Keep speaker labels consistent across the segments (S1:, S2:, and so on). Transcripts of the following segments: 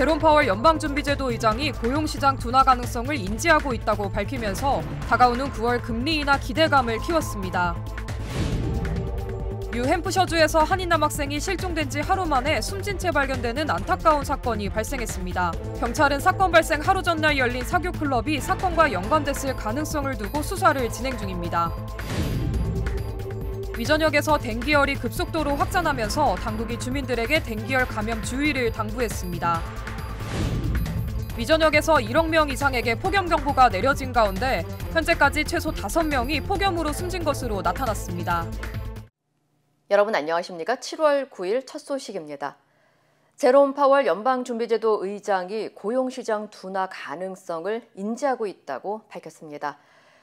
S1: 제롬 파월 연방준비제도 의장이 고용시장 둔화 가능성을 인지하고 있다고 밝히면서 다가오는 9월 금리 인하 기대감을 키웠습니다. 뉴햄프셔주에서 한인 남학생이 실종된 지 하루 만에 숨진 채 발견되는 안타까운 사건이 발생했습니다. 경찰은 사건 발생 하루 전날 열린 사교 클럽이 사건과 연관됐을 가능성을 두고 수사를 진행 중입니다. 위전역에서 댕기열이 급속도로 확산하면서 당국이 주민들에게 댕기열 감염 주의를 당부했습니다. 위전역에서 1억 명 이상에게 폭염 경보가 내려진 가운데 현재까지 최소 5명이 폭염으로 숨진 것으로 나타났습니다.
S2: 여러분 안녕하십니까? 7월 9일 첫 소식입니다. 제롬 파월 연방준비제도 의장이 고용시장 둔화 가능성을 인지하고 있다고 밝혔습니다.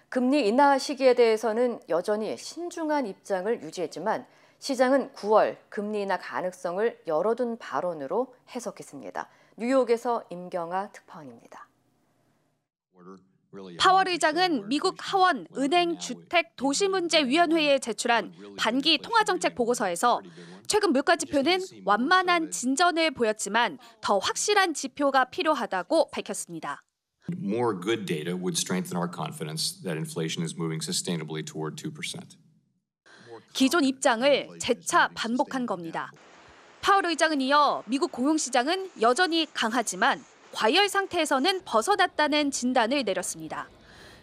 S2: 금리 인하 시기에 대해서는 여전히 신중한 입장을 유지했지만 시장은 9월 금리 인하 가능성을 열어둔 발언으로 해석했습니다. 뉴욕에서 임경아 특파원입니다.
S3: 파월 의장은 미국 하원 은행 주택 도시문제위원회에 제출한 반기 통화정책 보고서에서 최근 물가 지표는 완만한 진전을 보였지만 더 확실한 지표가 필요하다고 밝혔습니다.
S4: More good data would strengthen our confidence that inflation is moving sustainably toward 2%.
S3: 기존 입장을 재차 반복한 겁니다. 파월 의장은 이어 미국 고용시장은 여전히 강하지만 과열 상태에서는 벗어났다는 진단을 내렸습니다.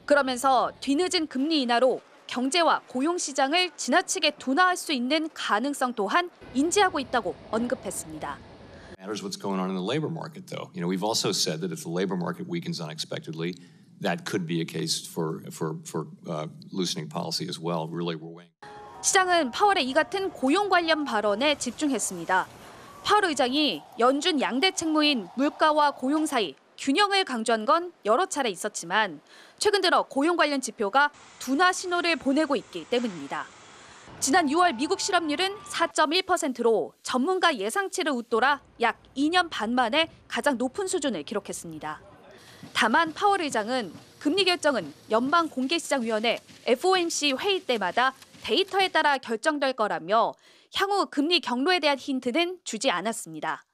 S3: 그러면서 뒤늦은 금리 인하로 경제와 고용시장을 지나치게 둔화할 수 있는 가능성 또한 인지하고 있다고 언급했습니다.
S4: Matters what's going on in the labor market, though. We've also said that if the labor market weakens unexpectedly, that could be a case for loosening policy as well. Really, we're weighing.
S3: 시장은 파월의 이 같은 고용 관련 발언에 집중했습니다. 파월 의장이 연준 양대 책무인 물가와 고용 사이 균형을 강조한 건 여러 차례 있었지만 최근 들어 고용 관련 지표가 둔화 신호를 보내고 있기 때문입니다. 지난 6월 미국 실업률은 4.1%로 전문가 예상치를 웃돌아 약 2년 반 만에 가장 높은 수준을 기록했습니다. 다만 파월 의장은 금리 결정은 연방공개시장위원회 FOMC 회의 때마다 데이터에 따라 결정될 거라며 향후 금리 경로에 대한 힌트는 주지 않았습니다.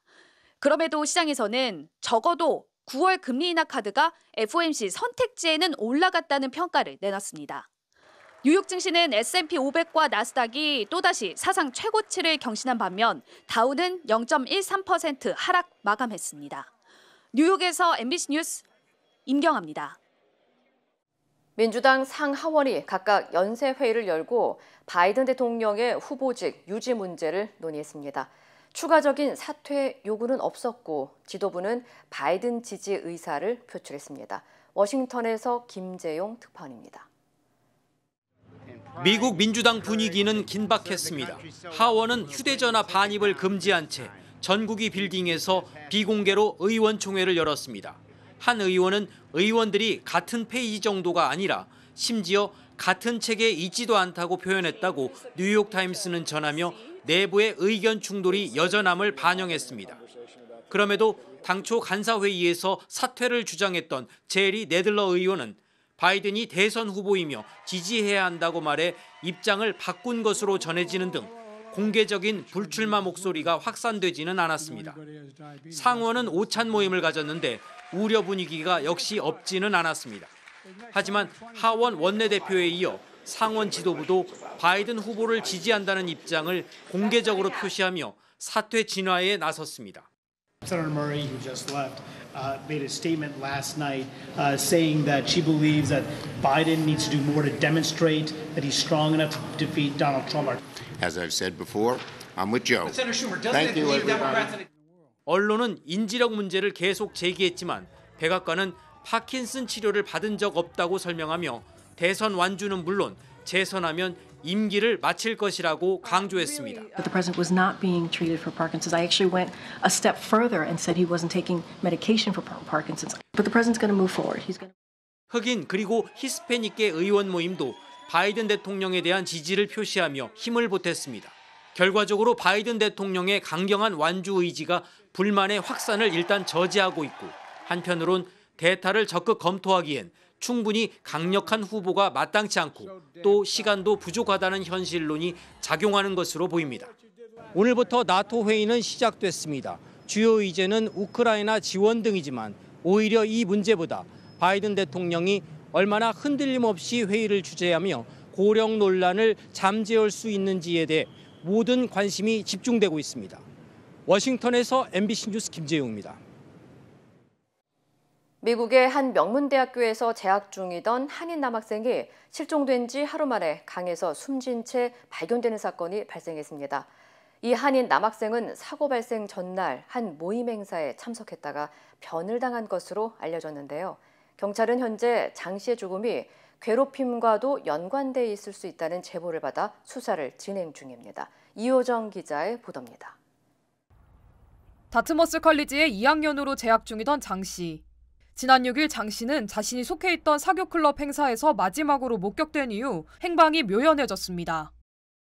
S3: 그럼에도 시장에서는 적어도 9월 금리 인하 카드가 FOMC 선택지에는 올라갔다는 평가를 내놨습니다. 뉴욕 증시는 S&P 500과 나스닥이 또다시 사상 최고치를 경신한 반면 다우는 0.13% 하락 마감했습니다. 뉴욕에서 MBC 뉴스 임경아입니다.
S2: 민주당 상하원이 각각 연쇄회의를 열고 바이든 대통령의 후보직 유지 문제를 논의했습니다. 추가적인 사퇴 요구는 없었고 지도부는 바이든 지지 의사를 표출했습니다. 워싱턴에서 김재용 특파원입니다.
S5: 미국 민주당 분위기는 긴박했습니다. 하원은 휴대전화 반입을 금지한 채 전국이 빌딩에서 비공개로 의원총회를 열었습니다. 한 의원은 의원들이 같은 페이지 정도가 아니라 심지어 같은 책에 있지도 않다고 표현했다고 뉴욕타임스는 전하며 내부의 의견 충돌이 여전함을 반영했습니다. 그럼에도 당초 간사회의에서 사퇴를 주장했던 제리 네들러 의원은 바이든이 대선 후보이며 지지해야 한다고 말해 입장을 바꾼 것으로 전해지는 등 공개적인 불출마 목소리가 확산되지는 않았습니다. 상원은 오찬 모임을 가졌는데 우려 분위기가 역시 없지는 않았습니다. 하지만 하원 원내대표에 이어 상원 지도부도 바이든 후보를 지지한다는 입장을 공개적으로 표시하며 사퇴 진화에 나섰습니다.
S6: Senator Murray, who just left, made a statement last night saying that she believes that Biden needs to do more to demonstrate that he's strong enough to defeat Donald Trump.
S7: As I've said before, I'm with Joe. Thank you, everybody.
S5: 언론은 인지력 문제를 계속 제기했지만 백악관은 파킨슨 치료를 받은 적 없다고 설명하며 대선 완주는 물론 재선하면 임기를 마칠 것이라고 강조했습니다.
S8: But the president was not being treated for Parkinson's. I actually went a step further and said he wasn't taking medication for Parkinson's. But the president's going to move forward. He's going to...
S5: 흑인 그리고 히스패닉계 의원 모임도 바이든 대통령에 대한 지지를 표시하며 힘을 보탰습니다. 결과적으로 바이든 대통령의 강경한 완주 의지가 불만의 확산을 일단 저지하고 있고 한편으론 대타를 적극 검토하기엔 충분히 강력한 후보가 마땅치 않고 또 시간도 부족하다는 현실론이 작용하는 것으로 보입니다. 오늘부터 나토 회의는 시작됐습니다. 주요 의제는 우크라이나 지원 등이지만 오히려 이 문제보다 바이든 대통령이 얼마나 흔들림 없이 회의를 주재하며 고령 논란을 잠재울 수 있는지에 대해 모든 관심이 집중되고 있습니다. 워싱턴에서 MBC 뉴스 김재용입니다.
S2: 미국의 한 명문대학교에서 재학 중이던 한인 남학생이 실종된 지 하루 만에 강에서 숨진 채 발견되는 사건이 발생했습니다. 이 한인 남학생은 사고 발생 전날 한 모임 행사에 참석했다가 변을 당한 것으로 알려졌는데요. 경찰은 현재 장 씨의 죽음이 괴롭힘과도 연관돼 있을 수 있다는 제보를 받아 수사를 진행 중입니다. 이호정 기자의 보도입니다.
S1: 다트머스 컬리지에 2학년으로 재학 중이던 장 씨. 지난 6일 장 씨는 자신이 속해 있던 사교클럽 행사에서 마지막으로 목격된 이후 행방이 묘연해졌습니다.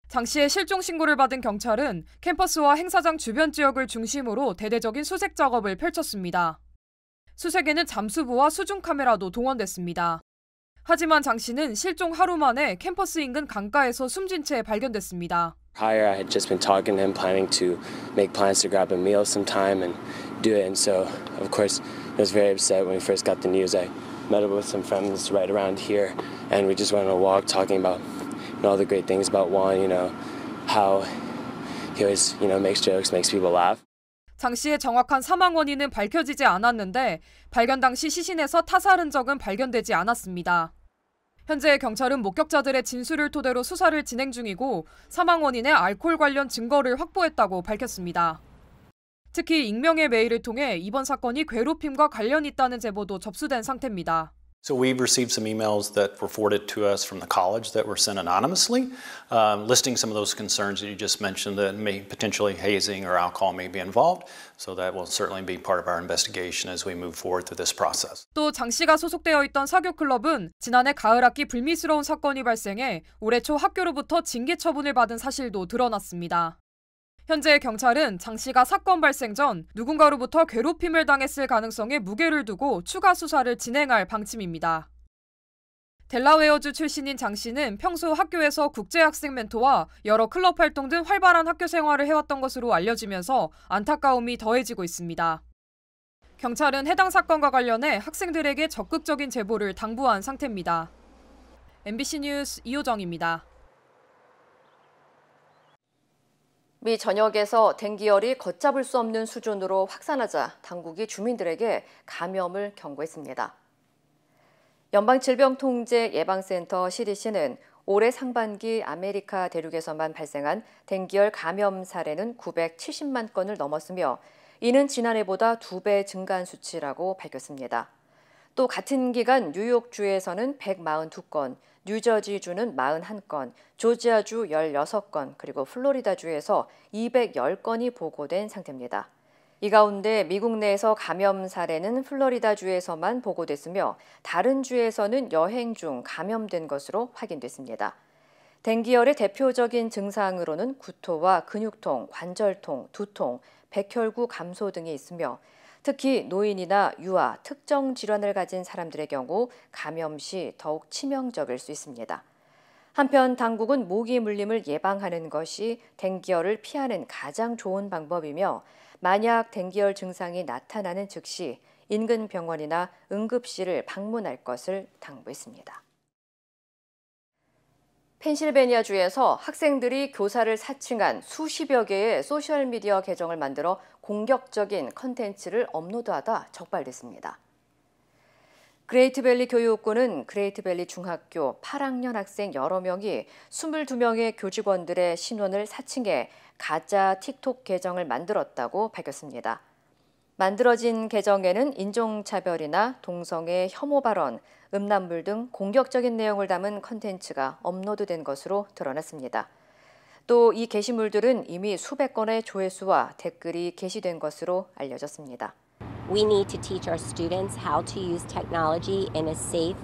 S1: 장 씨의 실종 신고를 받은 경찰은 캠퍼스와 행사장 주변 지역을 중심으로 대대적인 수색 작업을 펼쳤습니다. 수색에는 잠수부와 수중 카메라도 동원됐습니다. 하지만 장 씨는 실종 하루 만에 캠퍼스 인근 강가에서 숨진 채 발견됐습니다.
S9: Prior, I had just been talking to him, planning to make plans to grab a meal sometime and do it. And so, of course, I was very upset when we first got the news. I met up with some friends right around here, and we just went on a walk talking about all the great things about Juan, how he always, makes jokes, makes people laugh.
S1: 장 씨의 정확한 사망 원인은 밝혀지지 않았는데 발견 당시 시신에서 타살 흔적은 발견되지 않았습니다. 현재 경찰은 목격자들의 진술을 토대로 수사를 진행 중이고 사망 원인의 알코올 관련 증거를 확보했다고 밝혔습니다. 특히 익명의 메일을 통해 이번 사건이 괴롭힘과 관련이 있다는 제보도 접수된 상태입니다.
S10: So we've received some emails that were forwarded to us from the college that were sent anonymously, listing some of those concerns that you just mentioned that may potentially hazing or alcohol may be involved. So that will certainly be part of our investigation as we move forward through this process.
S1: 또 장 씨가 소속되어 있던 사교클럽은 지난해 가을 학기 불미스러운 사건이 발생해 올해 초 학교로부터 징계 처분을 받은 사실도 드러났습니다. 현재 경찰은 장 씨가 사건 발생 전 누군가로부터 괴롭힘을 당했을 가능성에 무게를 두고 추가 수사를 진행할 방침입니다. 델라웨어주 출신인 장 씨는 평소 학교에서 국제학생 멘토와 여러 클럽 활동 등 활발한 학교 생활을 해왔던 것으로 알려지면서 안타까움이 더해지고 있습니다. 경찰은 해당 사건과 관련해 학생들에게 적극적인 제보를 당부한 상태입니다. MBC 뉴스 이호정입니다.
S2: 미 전역에서 댕기열이 걷잡을 수 없는 수준으로 확산하자 당국이 주민들에게 감염을 경고했습니다. 연방질병통제예방센터 CDC는 올해 상반기 아메리카 대륙에서만 발생한 댕기열 감염 사례는 970만 건을 넘었으며 이는 지난해보다 2배 증가한 수치라고 밝혔습니다. 또 같은 기간 뉴욕주에서는 142건, 뉴저지주는 41건, 조지아주 16건, 그리고 플로리다주에서 210건이 보고된 상태입니다. 이 가운데 미국 내에서 감염 사례는 플로리다주에서만 보고됐으며 다른 주에서는 여행 중 감염된 것으로 확인됐습니다. 댕기열의 대표적인 증상으로는 구토와 근육통, 관절통, 두통, 백혈구 감소 등이 있으며 특히 노인이나 유아, 특정 질환을 가진 사람들의 경우 감염 시 더욱 치명적일 수 있습니다. 한편 당국은 모기 물림을 예방하는 것이 댕기열을 피하는 가장 좋은 방법이며 만약 댕기열 증상이 나타나는 즉시 인근 병원이나 응급실을 방문할 것을 당부했습니다. 펜실베니아주에서 학생들이 교사를 사칭한 수십여 개의 소셜미디어 계정을 만들어 공격적인 컨텐츠를 업로드하다 적발됐습니다. 그레이트밸리 교육부는 그레이트밸리 중학교 8학년 학생 여러 명이 22명의 교직원들의 신원을 사칭해 가짜 틱톡 계정을 만들었다고 밝혔습니다. 만들어진 계정에는 인종차별이나 동성애 혐오 발언, 음란물 등 공격적인 내용을 담은 컨텐츠가 업로드된 것으로 드러났습니다. 또 이 게시물들은 이미 수백 건의 조회수와 댓글이 게시된 것으로 알려졌습니다.
S11: We need to teach our students how to use technology in a safe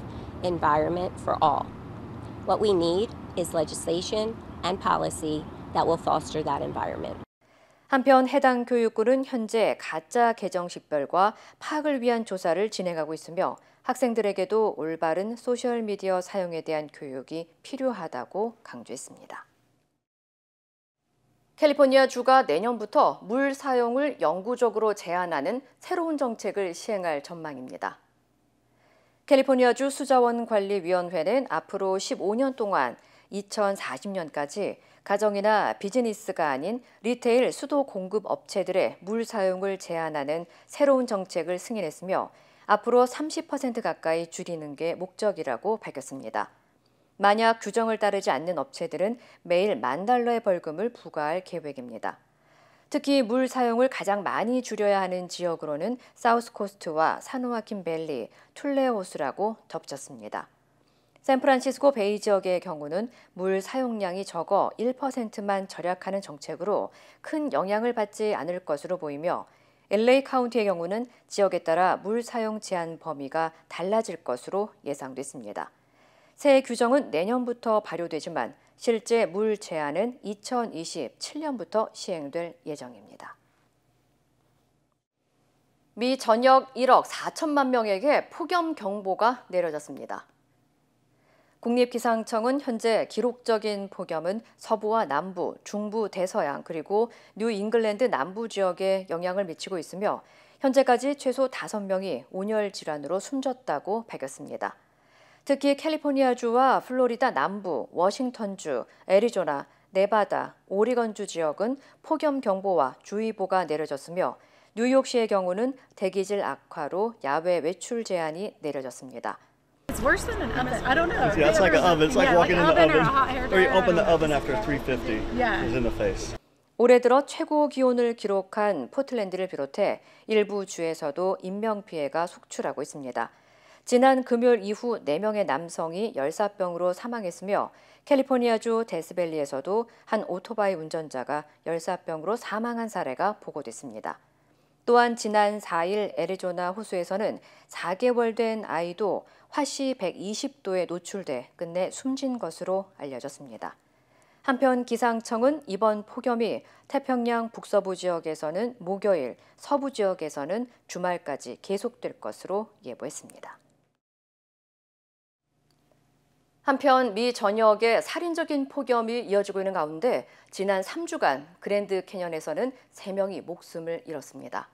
S11: environment for all. What we need is legislation and policy that will foster that environment.
S2: 한편 해당 교육부는 현재 가짜 계정 식별과 파악을 위한 조사를 진행하고 있으며 학생들에게도 올바른 소셜미디어 사용에 대한 교육이 필요하다고 강조했습니다. 캘리포니아주가 내년부터 물 사용을 영구적으로 제한하는 새로운 정책을 시행할 전망입니다. 캘리포니아주 수자원관리위원회는 앞으로 15년 동안 2040년까지 가정이나 비즈니스가 아닌 리테일 수도 공급 업체들의 물 사용을 제한하는 새로운 정책을 승인했으며 앞으로 30% 가까이 줄이는 게 목적이라고 밝혔습니다. 만약 규정을 따르지 않는 업체들은 매일 $10,000의 벌금을 부과할 계획입니다. 특히 물 사용을 가장 많이 줄여야 하는 지역으로는 사우스코스트와 산호아킨 밸리, 툴레호수라고 덧붙였습니다. 샌프란시스코 베이 지역의 경우는 물 사용량이 적어 1%만 절약하는 정책으로 큰 영향을 받지 않을 것으로 보이며 LA 카운티의 경우는 지역에 따라 물 사용 제한 범위가 달라질 것으로 예상됐습니다. 새 규정은 내년부터 발효되지만 실제 물 제한은 2027년부터 시행될 예정입니다. 미 전역 1억 4천만 명에게 폭염 경보가 내려졌습니다. 국립기상청은 현재 기록적인 폭염은 서부와 남부, 중부 대서양 그리고 뉴 잉글랜드 남부 지역에 영향을 미치고 있으며 현재까지 최소 5명이 온열 질환으로 숨졌다고 밝혔습니다. 특히 캘리포니아주와 플로리다 남부, 워싱턴주, 애리조나, 네바다, 오리건주 지역은 폭염 경보와 주의보가 내려졌으며 뉴욕시의 경우는 대기질 악화로 야외 외출 제한이 내려졌습니다.
S12: It's worse than an oven. I don't know. Yeah, it's like an oven. It's like walking in the oven. Or you open the oven after 350. Yeah. It's in the face.
S2: 올해 들어 최고 기온을 기록한 포틀랜드를 비롯해 일부 주에서도 인명피해가 속출하고 있습니다. 지난 금요일 이후 4명의 남성이 열사병으로 사망했으며 캘리포니아주 데스밸리에서도 한 오토바이 운전자가 열사병으로 사망한 사례가 보고됐습니다. 또한 지난 4일 애리조나 호수에서는 4개월 된 아이도 화씨 120도에 노출돼 끝내 숨진 것으로 알려졌습니다. 한편 기상청은 이번 폭염이 태평양 북서부 지역에서는 목요일, 서부 지역에서는 주말까지 계속될 것으로 예보했습니다. 한편 미 전역에 살인적인 폭염이 이어지고 있는 가운데 지난 3주간 그랜드 캐년에서는 3명이 목숨을 잃었습니다.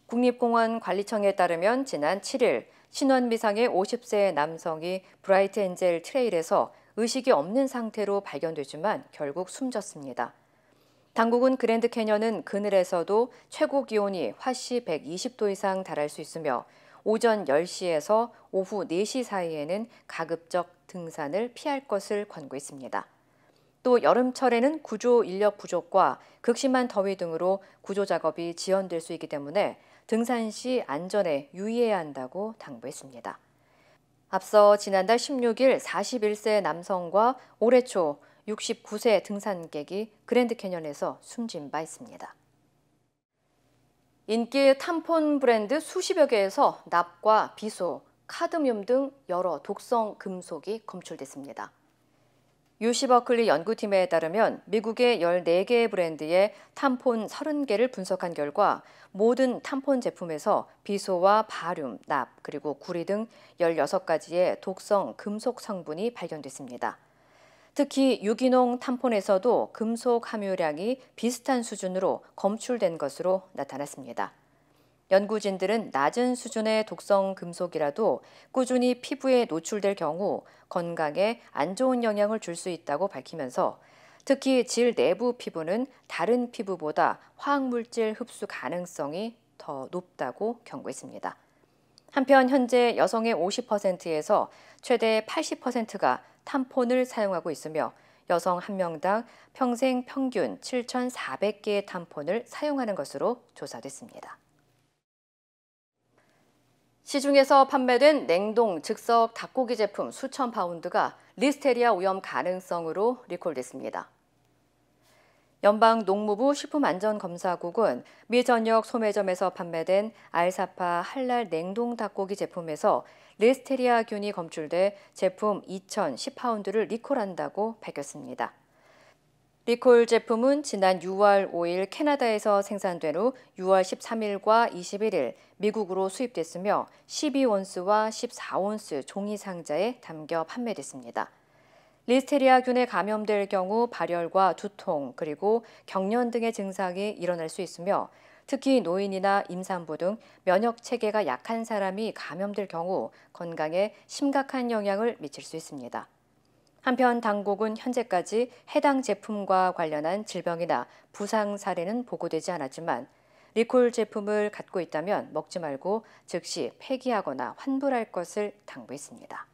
S2: 국립공원 관리청에 따르면 지난 7일 신원 미상의 50세 남성이 브라이트 엔젤 트레일에서 의식이 없는 상태로 발견되지만 결국 숨졌습니다. 당국은 그랜드 캐년은 그늘에서도 최고 기온이 화씨 120도 이상 달할 수 있으며 오전 10시에서 오후 4시 사이에는 가급적 등산을 피할 것을 권고했습니다. 또 여름철에는 구조 인력 부족과 극심한 더위 등으로 구조 작업이 지연될 수 있기 때문에 등산 시 안전에 유의해야 한다고 당부했습니다. 앞서 지난달 16일 41세 남성과 올해 초 69세 등산객이 그랜드 캐년에서 숨진 바 있습니다. 인기 탐폰 브랜드 수십여 개에서 납과 비소, 카드뮴 등 여러 독성 금속이 검출됐습니다. UC 버클리 연구팀에 따르면 미국의 14개의 브랜드의 탐폰 30개를 분석한 결과 모든 탐폰 제품에서 비소와 바륨, 납, 그리고 구리 등 16가지의 독성 금속 성분이 발견됐습니다. 특히 유기농 탐폰에서도 금속 함유량이 비슷한 수준으로 검출된 것으로 나타났습니다. 연구진들은 낮은 수준의 독성 금속이라도 꾸준히 피부에 노출될 경우 건강에 안 좋은 영향을 줄 수 있다고 밝히면서 특히 질 내부 피부는 다른 피부보다 화학물질 흡수 가능성이 더 높다고 경고했습니다. 한편 현재 여성의 50%에서 최대 80%가 탐폰을 사용하고 있으며 여성 1명당 평생 평균 7,400개의 탐폰을 사용하는 것으로 조사됐습니다. 시중에서 판매된 냉동 즉석 닭고기 제품 수천 파운드가 리스테리아 오염 가능성으로 리콜됐습니다. 연방농무부 식품안전검사국은 미 전역 소매점에서 판매된 알사파 할랄 냉동 닭고기 제품에서 리스테리아균이 검출돼 제품 2,010파운드를 리콜한다고 밝혔습니다. 리콜 제품은 지난 6월 5일 캐나다에서 생산된 후 6월 13일과 21일 미국으로 수입됐으며 12온스와 14온스 종이 상자에 담겨 판매됐습니다. 리스테리아균에 감염될 경우 발열과 두통, 그리고 경련 등의 증상이 일어날 수 있으며 특히 노인이나 임산부 등 면역 체계가 약한 사람이 감염될 경우 건강에 심각한 영향을 미칠 수 있습니다. 한편 당국은 현재까지 해당 제품과 관련한 질병이나 부상 사례는 보고되지 않았지만 리콜 제품을 갖고 있다면 먹지 말고 즉시 폐기하거나 환불할 것을 당부했습니다.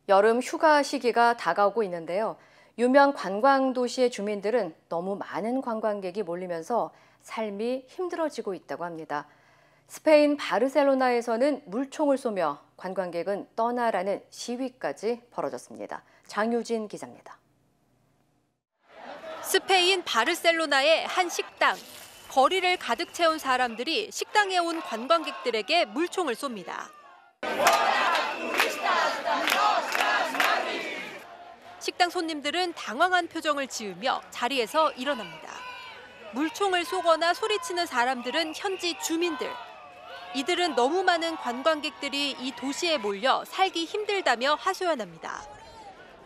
S2: 여름 휴가 시기가 다가오고 있는데요. 유명 관광 도시의 주민들은 너무 많은 관광객이 몰리면서 삶이 힘들어지고 있다고 합니다. 스페인 바르셀로나에서는 물총을 쏘며 관광객은 떠나라는 시위까지 벌어졌습니다. 장유진 기자입니다.
S13: 스페인 바르셀로나의 한 식당. 거리를 가득 채운 사람들이 식당에 온 관광객들에게 물총을 쏩니다. 식당 손님들은 당황한 표정을 지으며 자리에서 일어납니다. 물총을 쏘거나 소리치는 사람들은 현지 주민들. 이들은 너무 많은 관광객들이 이 도시에 몰려 살기 힘들다며 하소연합니다.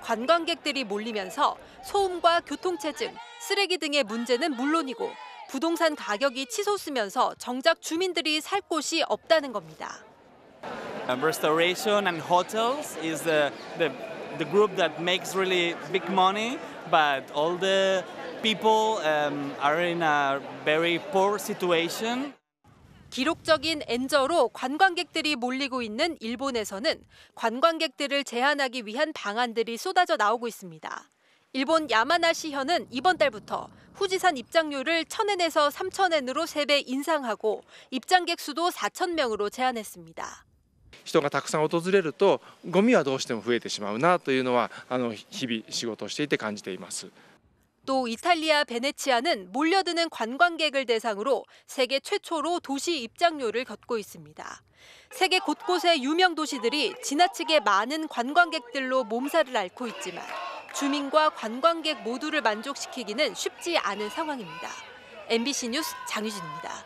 S13: 관광객들이 몰리면서 소음과 교통체증, 쓰레기 등의 문제는 물론이고 부동산 가격이 치솟으면서 정작 주민들이 살 곳이 없다는 겁니다.
S14: Restoration and hotels is the group that makes really big money, but all the people are in a very poor situation.
S13: 기록적인 엔저로 관광객들이 몰리고 있는 일본에서는 관광객들을 제한하기 위한 방안들이 쏟아져 나오고 있습니다. 일본 야마나시현은 이번 달부터 후지산 입장료를 1,000엔에서 3,000엔으로 3배 인상하고 입장객 수도 4,000명으로 제한했습니다.
S15: 人がたくさん訪れるとゴミはどうしても増えてしまうなというのは日々仕事をしていて感じています。
S13: 또 이탈리아 베네치아는 몰려드는 관광객을 대상으로 세계 최초로 도시 입장료를 걷고 있습니다. 세계 곳곳의 유명 도시들이 지나치게 많은 관광객들로 몸살을 앓고 있지만 주민과 관광객 모두를 만족시키기는 쉽지 않은 상황입니다. MBC 뉴스 장유진입니다.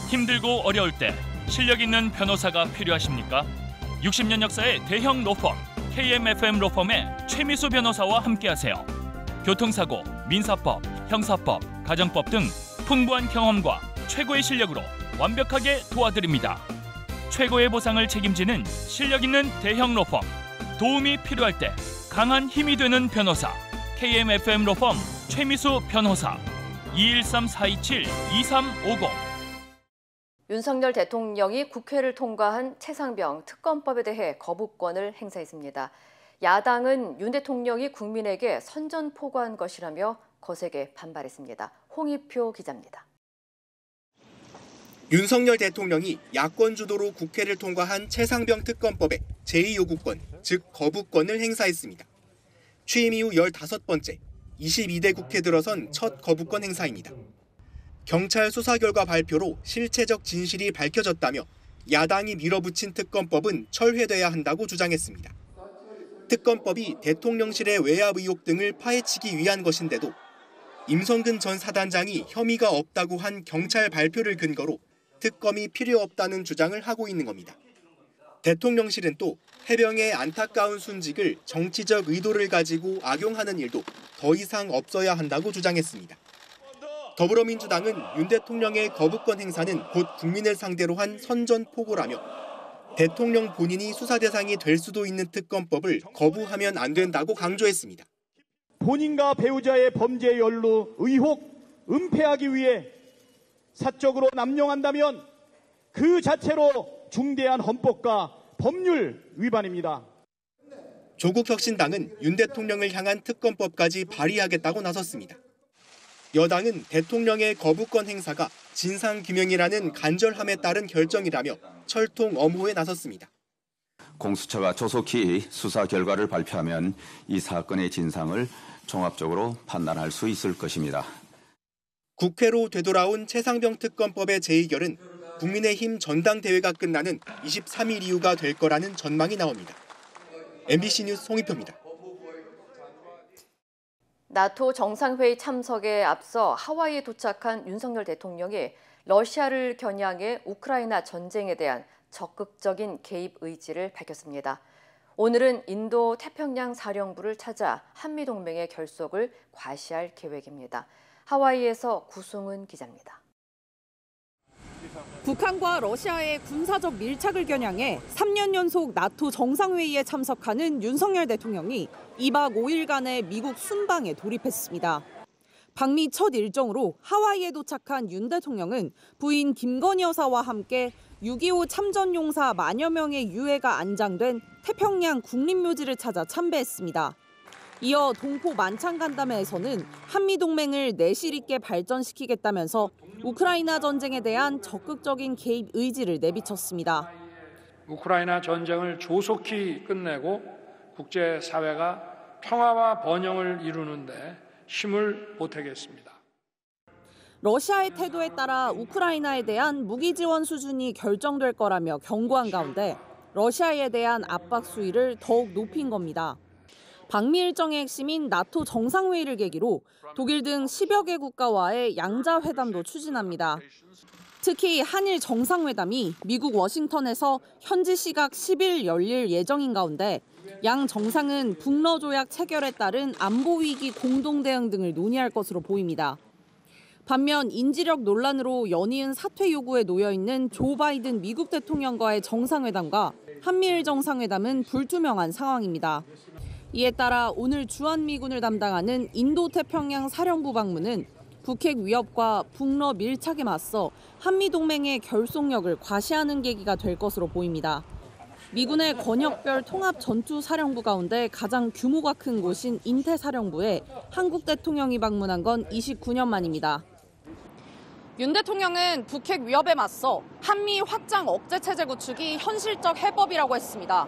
S16: 힘들고 어려울 때 실력 있는 변호사가 필요하십니까? 60년 역사의 대형 로펌 KMFM 로펌의 최미수 변호사와 함께하세요. 교통사고, 민사법, 형사법, 가정법 등 풍부한 경험과 최고의 실력으로 완벽하게 도와드립니다. 최고의 보상을 책임지는 실력 있는 대형 로펌, 도움이 필요할 때 강한 힘이 되는 변호사, KMFM 로펌 최미수 변호사, 213-427-2350.
S2: 윤석열 대통령이 국회를 통과한 최상병 특검법에 대해 거부권을 행사했습니다. 야당은 윤 대통령이 국민에게 선전포고한 것이라며 거세게 반발했습니다. 홍익표 기자입니다.
S17: 윤석열 대통령이 야권 주도로 국회를 통과한 최상병 특검법에 제2요구권, 즉 거부권을 행사했습니다. 취임 이후 15번째, 22대 국회 들어선 첫 거부권 행사입니다. 경찰 수사 결과 발표로 실체적 진실이 밝혀졌다며 야당이 밀어붙인 특검법은 철회돼야 한다고 주장했습니다. 특검법이 대통령실의 외압 의혹 등을 파헤치기 위한 것인데도 임성근 전 사단장이 혐의가 없다고 한 경찰 발표를 근거로 특검이 필요 없다는 주장을 하고 있는 겁니다. 대통령실은 또 해병의 안타까운 순직을 정치적 의도를 가지고 악용하는 일도 더 이상 없어야 한다고 주장했습니다. 더불어민주당은 윤 대통령의 거부권 행사는 곧 국민을 상대로 한 선전포고라며 대통령 본인이 수사 대상이 될 수도 있는 특검법을 거부하면 안 된다고 강조했습니다.
S18: 본인과 배우자의 범죄 연루 의혹 은폐하기 위해 사적으로 남용한다면 그 자체로 중대한 헌법과 법률 위반입니다.
S17: 조국혁신당은 윤 대통령을 향한 특검법까지 발의하겠다고 나섰습니다. 여당은 대통령의 거부권 행사가 진상규명이라는 간절함에 따른 결정이라며 철통 엄호에 나섰습니다.
S19: 공수처가 조속히 수사 결과를 발표하면 이 사건의 진상을 종합적으로 판단할 수 있을 것입니다.
S17: 국회로 되돌아온 최상병 특검법의 재의결은 국민의힘 전당대회가 끝나는 23일 이후가 될 거라는 전망이 나옵니다. MBC 뉴스 홍익표입니다.
S2: 나토 정상회의 참석에 앞서 하와이에 도착한 윤석열 대통령이 러시아를 겨냥해 우크라이나 전쟁에 대한 적극적인 개입 의지를 밝혔습니다. 오늘은 인도 태평양 사령부를 찾아 한미동맹의 결속을 과시할 계획입니다. 하와이에서 구승은 기자입니다.
S1: 북한과 러시아의 군사적 밀착을 겨냥해 3년 연속 나토 정상회의에 참석하는 윤석열 대통령이 2박 5일간의 미국 순방에 돌입했습니다. 방미 첫 일정으로 하와이에 도착한 윤 대통령은 부인 김건희 여사와 함께 6.25 참전용사 만여 명의 유해가 안장된 태평양 국립묘지를 찾아 참배했습니다. 이어 동포 만찬 간담회에서는 한미동맹을 내실 있게 발전시키겠다면서 우크라이나 전쟁에 대한 적극적인 개입 의지를 내비쳤습니다.
S20: 우크라이나 전쟁을 조속히 끝내고 국제사회가 평화와 번영을 이루는 데 힘을 보태겠습니다.
S1: 러시아의 태도에 따라 우크라이나에 대한 무기 지원 수준이 결정될 거라며 경고한 가운데 러시아에 대한 압박 수위를 더욱 높인 겁니다. 방미 일정의 핵심인 나토 정상회의를 계기로 독일 등 10여 개 국가와의 양자회담도 추진합니다. 특히 한일 정상회담이 미국 워싱턴에서 현지 시각 10일 열릴 예정인 가운데 양 정상은 북러 조약 체결에 따른 안보 위기 공동 대응 등을 논의할 것으로 보입니다. 반면 인지력 논란으로 연이은 사퇴 요구에 놓여 있는 조 바이든 미국 대통령과의 정상회담과 한미일 정상회담은 불투명한 상황입니다. 이에 따라 오늘 주한미군을 담당하는 인도태평양 사령부 방문은 북핵 위협과 북러 밀착에 맞서 한미동맹의 결속력을 과시하는 계기가 될 것으로 보입니다. 미군의 권역별 통합 전투사령부 가운데 가장 규모가 큰 곳인 인태사령부에 한국 대통령이 방문한 건 29년 만입니다. 윤 대통령은 북핵 위협에 맞서 한미 확장 억제 체제 구축이 현실적 해법이라고 했습니다.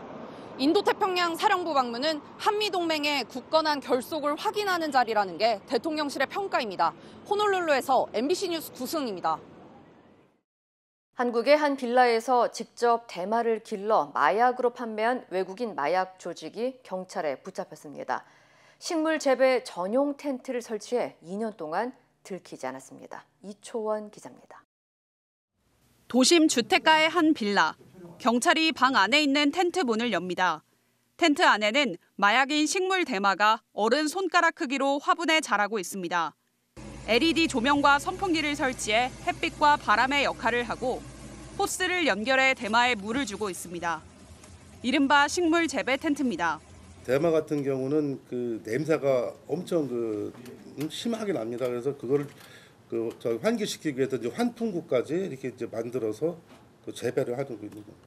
S1: 인도태평양 사령부 방문은 한미동맹의 굳건한 결속을 확인하는 자리라는 게 대통령실의 평가입니다. 호놀룰루에서 MBC 뉴스 구승입니다.
S2: 한국의 한 빌라에서 직접 대마를 길러 마약으로 판매한 외국인 마약 조직이 경찰에 붙잡혔습니다. 식물 재배 전용 텐트를 설치해 2년 동안 들키지 않았습니다. 이초원 기자입니다.
S3: 도심 주택가의 한 빌라. 경찰이 방 안에 있는 텐트 문을 엽니다. 텐트 안에는 마약인 식물 대마가 어른 손가락 크기로 화분에 자라고 있습니다. LED 조명과 선풍기를 설치해 햇빛과 바람의 역할을 하고 호스를 연결해 대마에 물을 주고 있습니다. 이른바 식물 재배 텐트입니다.
S21: 대마 같은 경우는 그 냄새가 엄청 심하게 납니다. 그래서 그걸 환기시키기 위해서 이제 환풍구까지 이렇게 이제 만들어서 재배를 하고 있는 거예요.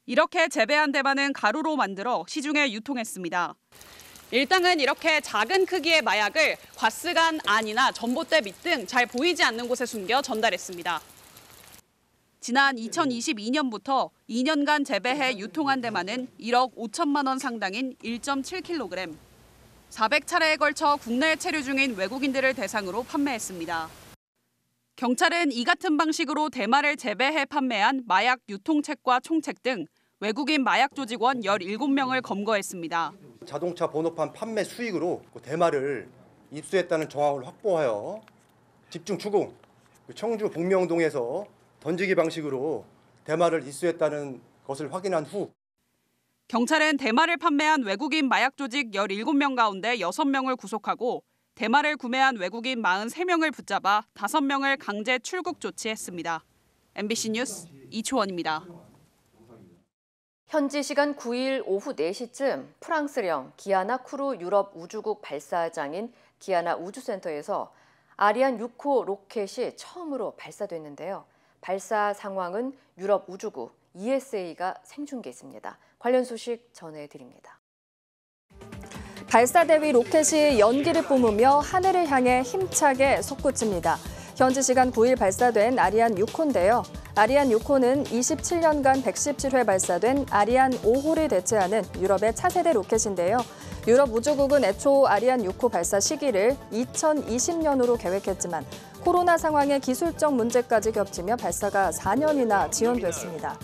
S3: 이렇게 재배한 대마는 가루로 만들어 시중에 유통했습니다. 일당은 이렇게 작은 크기의 마약을 과스간 안이나 전봇대 밑 등 잘 보이지 않는 곳에 숨겨 전달했습니다. 지난 2022년부터 2년간 재배해 유통한 대마는 1억 5천만 원 상당인 1.7kg. 400차례에 걸쳐 국내에 체류 중인 외국인들을 대상으로 판매했습니다. 경찰은 이 같은 방식으로 대마를 재배해 판매한 마약 유통책과 총책 등 외국인 마약 조직원 17명을 검거했습니다.
S22: 자동차 번호판 판매 수익으로 대마를 입수했다는 정황을 확보하여 집중 추궁, 청주 복명동에서 던지기 방식으로 대마를 입수했다는 것을 확인한 후
S3: 경찰은 대마를 판매한 외국인 마약 조직 17명 가운데 6명을 구속하고 대마를 구매한 외국인 43명을 붙잡아 5명을 강제 출국 조치했습니다. MBC 뉴스 이초원입니다.
S2: 현지 시간 9일 오후 4시쯤 프랑스령 기아나 크루 유럽 우주국 발사장인 기아나 우주센터에서 아리안 6호 로켓이 처음으로 발사됐는데요. 발사 상황은 유럽 우주국 ESA가 생중계했습니다. 관련 소식 전해드립니다.
S23: 발사 대위 로켓이 연기를 뿜으며 하늘을 향해 힘차게 솟구칩니다. 현지 시간 9일 발사된 아리안 6호인데요. 아리안 6호는 27년간 117회 발사된 아리안 5호를 대체하는 유럽의 차세대 로켓인데요. 유럽 우주국은 애초 아리안 6호 발사 시기를 2020년으로 계획했지만 코로나 상황의 기술적 문제까지 겹치며 발사가 4년이나 지연됐습니다.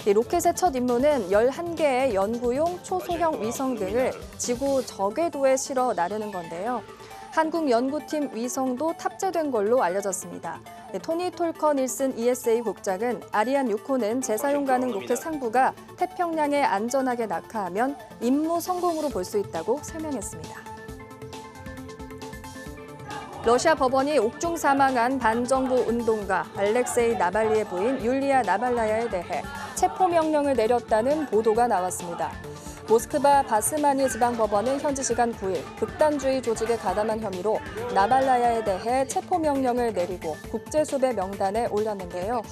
S23: 이 로켓의 첫 임무는 11개의 연구용 초소형 위성 등을 지구 저궤도에 실어 나르는 건데요. 한국 연구팀 위성도 탑재된 걸로 알려졌습니다. 토니 톨커 닐슨 ESA 국장은 아리안 6호는 재사용 가능 로켓 상부가 태평양에 안전하게 낙하하면 임무 성공으로 볼 수 있다고 설명했습니다. 러시아 법원이 옥중 사망한 반정부 운동가 알렉세이 나발리의 부인 율리아 나발라야에 대해 체포 명령을 내렸다는 보도가 나왔습니다. 모스크바 바스마니 지방법원은 현지 시간 9일 극단주의 조직에 가담한 혐의로 나발라야에 대해 체포 명령을 내리고 국제수배 명단에 올렸는데요.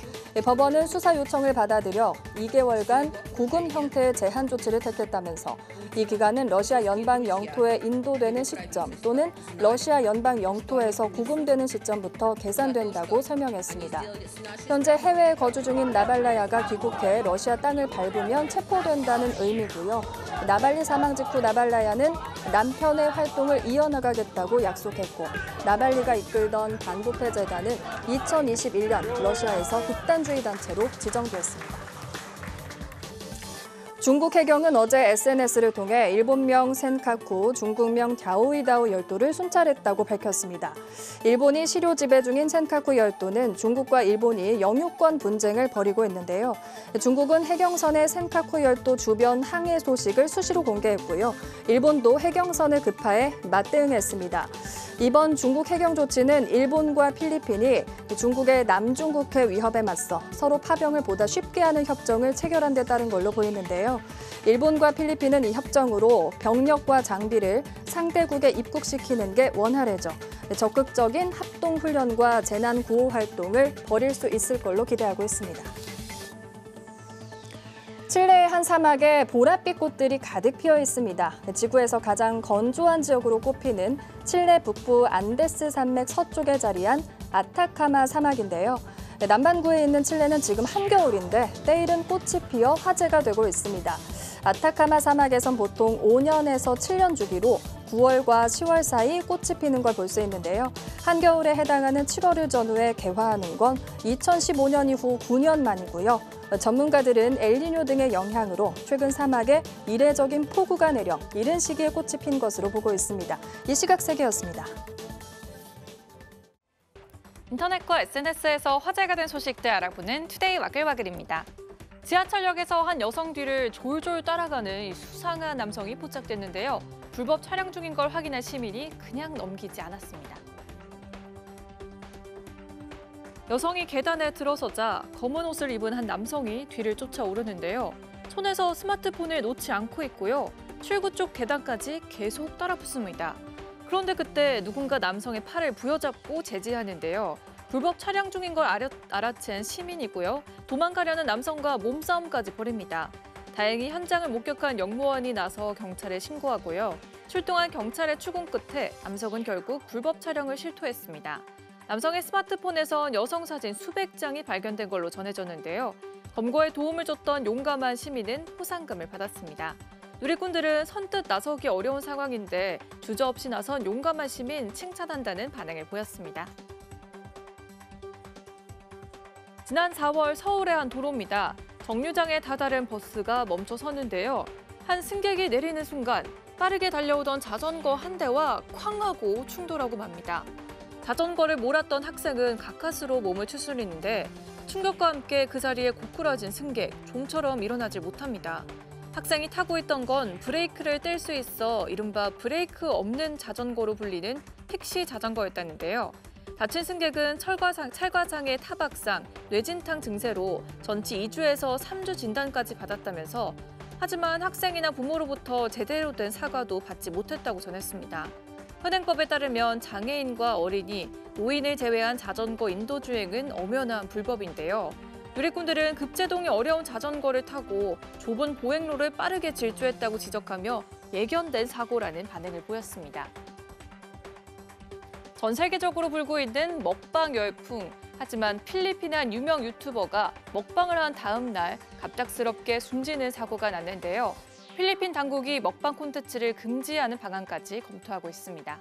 S23: 법원은 수사 요청을 받아들여 2개월간 구금 형태의 제한 조치를 택했다면서 이 기간은 러시아 연방 영토에 인도되는 시점 또는 러시아 연방 영토에서 구금되는 시점부터 계산된다고 설명했습니다. 현재 해외에 거주 중인 나발라야가 귀국해 러시아 땅을 밟으면 체포된다는 의미고요. 나발리 사망 직후 나발라야는 남편의 활동을 이어나가겠다고 약속했고 나발리가 이끌던 반부패 재단은 2021년 러시아에서 극단주의 단체로 지정됐습니다. 중국 해경은 어제 SNS를 통해 일본명 센카쿠, 중국명 갸오이다오 열도를 순찰했다고 밝혔습니다. 일본이 실효 지배 중인 센카쿠 열도는 중국과 일본이 영유권 분쟁을 벌이고 있는데요. 중국은 해경선의 센카쿠 열도 주변 항해 소식을 수시로 공개했고요. 일본도 해경선을 급파해 맞대응했습니다. 이번 중국 해경 조치는 일본과 필리핀이 중국의 남중국해 위협에 맞서 서로 파병을 보다 쉽게 하는 협정을 체결한 데 따른 걸로 보이는데요. 일본과 필리핀은 이 협정으로 병력과 장비를 상대국에 입국시키는 게 원활해져 적극적인 합동훈련과 재난구호 활동을 벌일 수 있을 걸로 기대하고 있습니다. 칠레의 한 사막에 보랏빛 꽃들이 가득 피어 있습니다. 지구에서 가장 건조한 지역으로 꼽히는 칠레 북부 안데스 산맥 서쪽에 자리한 아타카마 사막인데요. 남반구에 있는 칠레는 지금 한겨울인데 때이른 꽃이 피어 화제가 되고 있습니다. 아타카마 사막에선 보통 5년에서 7년 주기로 9월과 10월 사이 꽃이 피는 걸 볼 수 있는데요. 한겨울에 해당하는 7월을 전후에 개화하는 건 2015년 이후 9년 만이고요. 전문가들은 엘니뇨 등의 영향으로 최근 사막에 이례적인 폭우가 내려 이른 시기에 꽃이 핀 것으로 보고 있습니다. 이 시각 세계였습니다.
S4: 인터넷과 SNS에서 화제가 된 소식들 알아보는 투데이 와글와글입니다. 지하철역에서 한 여성 뒤를 졸졸 따라가는 이 수상한 남성이 포착됐는데요. 불법 촬영 중인 걸 확인한 시민이 그냥 넘기지 않았습니다. 여성이 계단에 들어서자 검은 옷을 입은 한 남성이 뒤를 쫓아오르는데요. 손에서 스마트폰을 놓지 않고 있고요. 출구 쪽 계단까지 계속 따라붙습니다. 그런데 그때 누군가 남성의 팔을 부여잡고 제지하는데요. 불법 촬영 중인 걸 알아챈 시민이고요. 도망가려는 남성과 몸싸움까지 벌입니다. 다행히 현장을 목격한 영무원이 나서 경찰에 신고하고요. 출동한 경찰의 추궁 끝에 남성은 결국 불법 촬영을 실토했습니다. 남성의 스마트폰에선 여성 사진 수백 장이 발견된 걸로 전해졌는데요. 검거에 도움을 줬던 용감한 시민은 포상금을 받았습니다. 누리꾼들은 선뜻 나서기 어려운 상황인데 주저없이 나선 용감한 시민 칭찬한다는 반응을 보였습니다. 지난 4월 서울의 한 도로입니다. 정류장에 다다른 버스가 멈춰 서는데요. 한 승객이 내리는 순간 빠르게 달려오던 자전거 한 대와 쾅 하고 충돌하고 맙니다. 자전거를 몰았던 학생은 가까스로 몸을 추스리는데 충격과 함께 그 자리에 고꾸라진 승객, 좀처럼 일어나질 못합니다. 학생이 타고 있던 건 브레이크를 뗄 수 있어 이른바 브레이크 없는 자전거로 불리는 픽시 자전거였다는데요. 다친 승객은 찰과상의 타박상, 뇌진탕 증세로 전치 2주에서 3주 진단까지 받았다면서 하지만 학생이나 부모로부터 제대로 된 사과도 받지 못했다고 전했습니다. 현행법에 따르면 장애인과 어린이, 노인을 제외한 자전거 인도주행은 엄연한 불법인데요. 누리꾼들은 급제동이 어려운 자전거를 타고 좁은 보행로를 빠르게 질주했다고 지적하며 예견된 사고라는 반응을 보였습니다. 전 세계적으로 불고 있는 먹방 열풍. 하지만 필리핀 한 유명 유튜버가 먹방을 한 다음 날 갑작스럽게 숨지는 사고가 났는데요. 필리핀 당국이 먹방 콘텐츠를 금지하는 방안까지 검토하고 있습니다.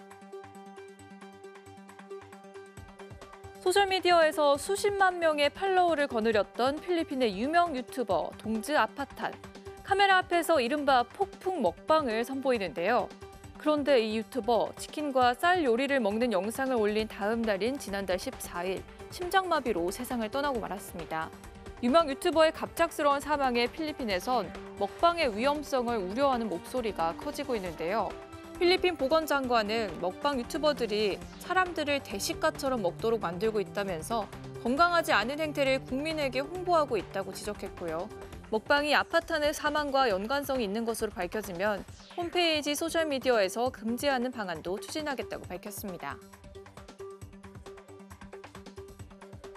S4: 소셜미디어에서 수십만 명의 팔로워를 거느렸던 필리핀의 유명 유튜버 동즈 아파탄. 카메라 앞에서 이른바 폭풍 먹방을 선보이는데요. 그런데 이 유튜버 치킨과 쌀 요리를 먹는 영상을 올린 다음 날인 지난달 14일 심장마비로 세상을 떠나고 말았습니다. 유명 유튜버의 갑작스러운 사망에 필리핀에선 먹방의 위험성을 우려하는 목소리가 커지고 있는데요. 필리핀 보건장관은 먹방 유튜버들이 사람들을 대식가처럼 먹도록 만들고 있다면서 건강하지 않은 행태를 국민에게 홍보하고 있다고 지적했고요. 먹방이 아파트의 사망과 연관성이 있는 것으로 밝혀지면 홈페이지 소셜미디어에서 금지하는 방안도 추진하겠다고 밝혔습니다.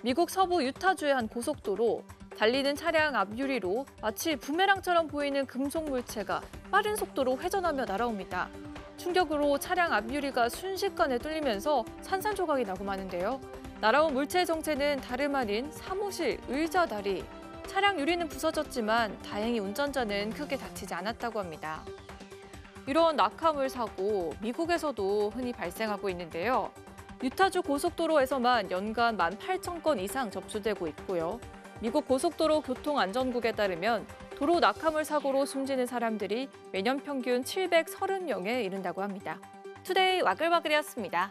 S4: 미국 서부 유타주의 한 고속도로, 달리는 차량 앞 유리로 마치 부메랑처럼 보이는 금속 물체가 빠른 속도로 회전하며 날아옵니다. 충격으로 차량 앞 유리가 순식간에 뚫리면서 산산조각이 나고 마는데요. 날아온 물체의 정체는 다름 아닌 사무실 의자 다리. 차량 유리는 부서졌지만 다행히 운전자는 크게 다치지 않았다고 합니다. 이런 낙하물 사고 미국에서도 흔히 발생하고 있는데요. 유타주 고속도로에서만 연간 18,000건 이상 접수되고 있고요. 미국 고속도로 교통안전국에 따르면 도로 낙하물 사고로 숨지는 사람들이 매년 평균 730명에 이른다고 합니다. 투데이 와글와글이었습니다.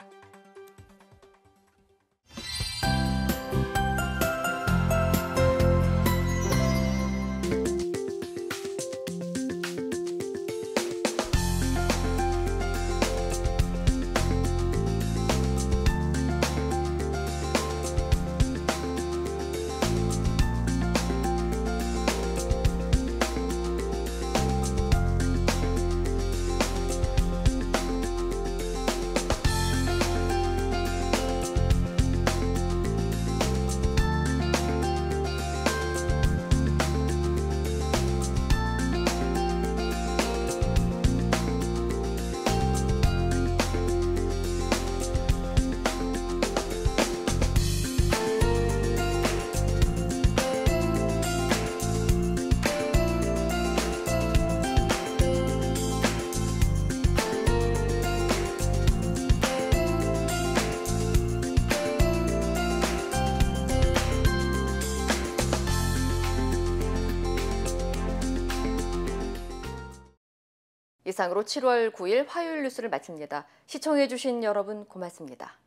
S2: 이상으로 7월 9일 화요일 뉴스를 마칩니다. 시청해주신 여러분 고맙습니다.